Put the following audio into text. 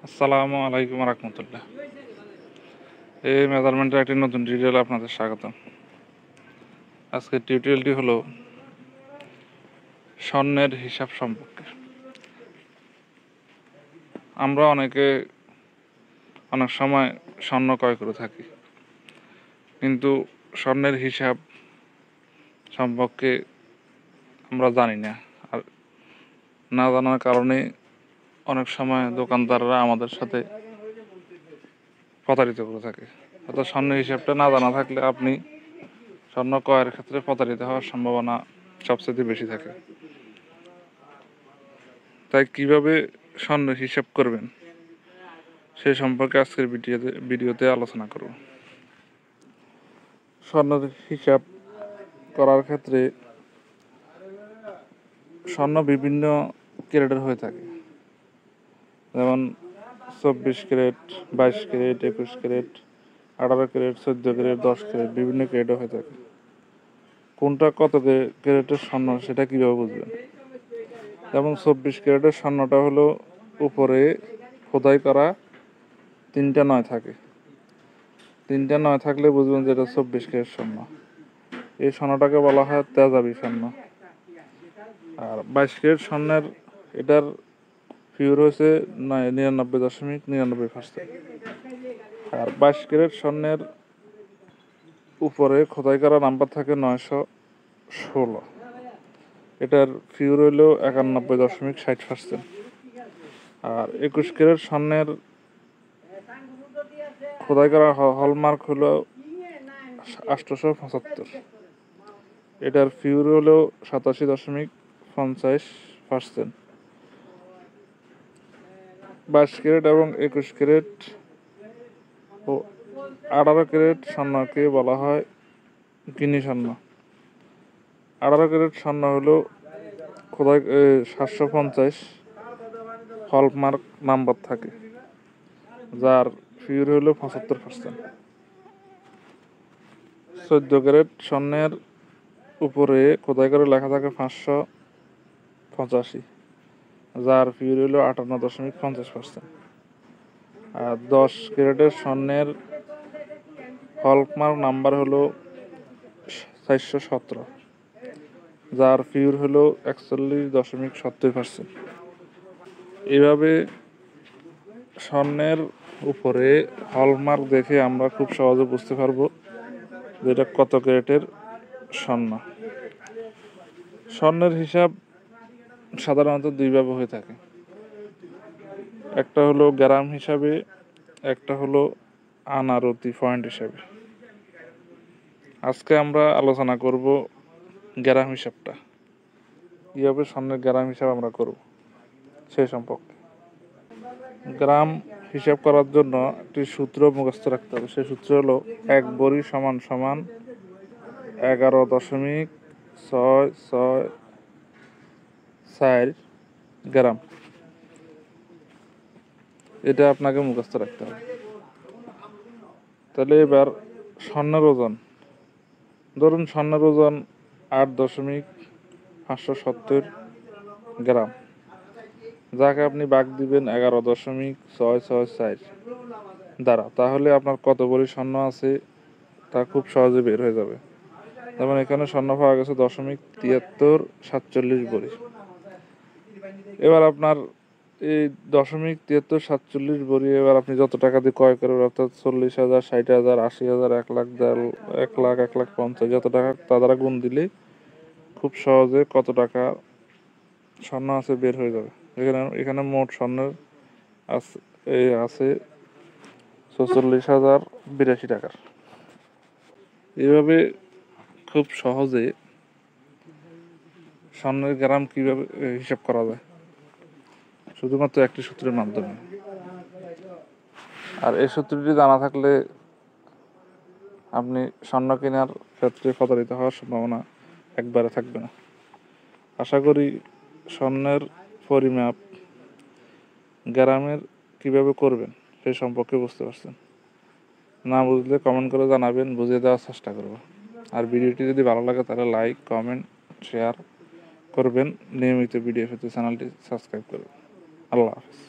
আসসালামু আলাইকুম রহমতুল্লাহ। এই মেজারমেন্টের একটি নতুন টিউটোরিয়াল আপনাদের স্বাগতম। আজকের টিউটোরিয়ালটি হলো স্বর্ণের হিসাব সম্পর্কে। আমরা অনেক সময় স্বর্ণ ক্রয় করে থাকি, কিন্তু স্বর্ণের হিসাব সম্পর্কে আমরা জানি না। আর না জানার কারণে অনেক সময় দোকানদাররা আমাদের সাথে প্রতারিত করে থাকে। অর্থাৎ স্বর্ণের হিসাবটা না জানা থাকলে আপনি স্বর্ণ ক্রয়ের ক্ষেত্রে প্রতারিত হওয়ার সম্ভাবনা সবচেয়ে বেশি থাকে। তাই কিভাবে স্বর্ণের হিসাব করবেন সে সম্পর্কে আজকের ভিডিওতে আলোচনা করব। স্বর্ণের হিসাব করার ক্ষেত্রে স্বর্ণ বিভিন্ন ক্যারেটের হয়ে থাকে, যেমন 24 carat, 22 carat, 21 carat, 18 carat, 14 carat, 10 carat, বিভিন্ন ক্যারেটে হয়ে থাকে। কোনটা কত ক্যারেটের স্বর্ণ সেটা কীভাবে বুঝবেন? যেমন 24 ক্যারেটের স্বর্ণটা হলো উপরে খোদাই করা 3টা 9 থাকে। 3টা 9 থাকলে বুঝবেন যে এটা 24 ক্যারেট স্বর্ণ। এই স্বর্ণটাকে বলা হয় তেজাবি স্বর্ণ। আর 22 ক্যারেট স্বর্ণের এটার পিওর হয়েছে 99.99%। আর 22 ক্যারেট স্বর্ণের উপরে খোদাই করা নাম্বার থাকে 916। এটার পিওর হইল 91.60%। আর 21 ক্যারেট স্বর্ণের খোদাই করা হলমার্ক হলো 875। এটার পিওর হলো 87.50%। 22 ক্যারেট এবং 21 ক্যারেট ও 18 ক্যারেট স্বর্ণকে বলা হয় গিনি স্বর্ণ। 18 ক্যারেট স্বর্ণ হলো খোদাই 750 হলমার্ক নাম্বার থাকে, যার পিওর হলো 75%। 14 ক্যারেট স্বর্ণের উপরে খোদাই করে লেখা থাকে 585, যার পিওর হলো 58.50%। আর 10 ক্যারেটের স্বর্ণের হলমার্ক নাম্বার হলো 417, যার পিওর হলো 41.70%। এভাবে স্বর্ণের উপরে হলমার্ক দেখে আমরা খুব সহজে বুঝতে পারবো যে এটা কত ক্যারেটের স্বর্ণ। স্বর্ণের হিসাব সাধারণত দুইভাবে হয়ে থাকে, একটা হলো গ্রাম হিসাবে, একটা হলো আনারতি পয়েন্ট হিসাবে। আজকে আমরা আলোচনা করব গ্রাম হিসাবটা, কীভাবে স্বর্ণের গ্রাম হিসাব আমরা করব সেই সম্পর্কে। গ্রাম হিসাব করার জন্য একটি সূত্র মুখস্থ রাখতে হবে। সেই সূত্র হলো 1 ভরি সমান সমান 11.664 গ্রাম। এটা আপনাকে মুখস্থ রাখতে হবে। তাহলে এবার স্বর্ণের ওজন, ধরুন স্বর্ণের ওজন 8.570 গ্রাম, যাকে আপনি ভাগ দিবেন 11.664 দ্বারা, তাহলে আপনার কত ভরি স্বর্ণ আছে তা খুব সহজে বের হয়ে যাবে। যেমন এখানে স্বর্ণ পাওয়া গেছে 0.7347 ভরি। এবার আপনার এই 0.7347 ভরি এবার আপনি যত টাকা দিয়ে ক্রয় করবেন, অর্থাৎ 40,000, 60,000, 80,000, 1 লাখ, 1 লাখ, 1,50,000, যত টাকা তা দ্বারা গুণ দিলে খুব সহজে কত টাকা স্বর্ণ আছে বের হয়ে যাবে। এখানে মোট স্বর্ণের আছে 44,082 টাকার। এভাবে খুব সহজে স্বর্ণের গ্রাম কিভাবে হিসাব করা যায়, শুধুমাত্র একটি সূত্রের মাধ্যমে। আর এই সূত্রটি জানা থাকলে আপনি স্বর্ণ কেনার ক্ষেত্রে প্রতারিত হওয়ার সম্ভাবনা একবারে থাকবে না। আশা করি স্বর্ণের পরিমাপ গ্রামের কিভাবে করবেন সেই সম্পর্কে বুঝতে পারছেন। না বুঝলে কমেন্ট করে জানাবেন, বুঝিয়ে দেওয়ার চেষ্টা করব। আর ভিডিওটি যদি ভালো লাগে তাহলে লাইক, কমেন্ট, শেয়ার করবেন। নিয়মিত ভিডিও পেতে চ্যানেলটি সাবস্ক্রাইব করবেন। আল্লাহ হাফেজ।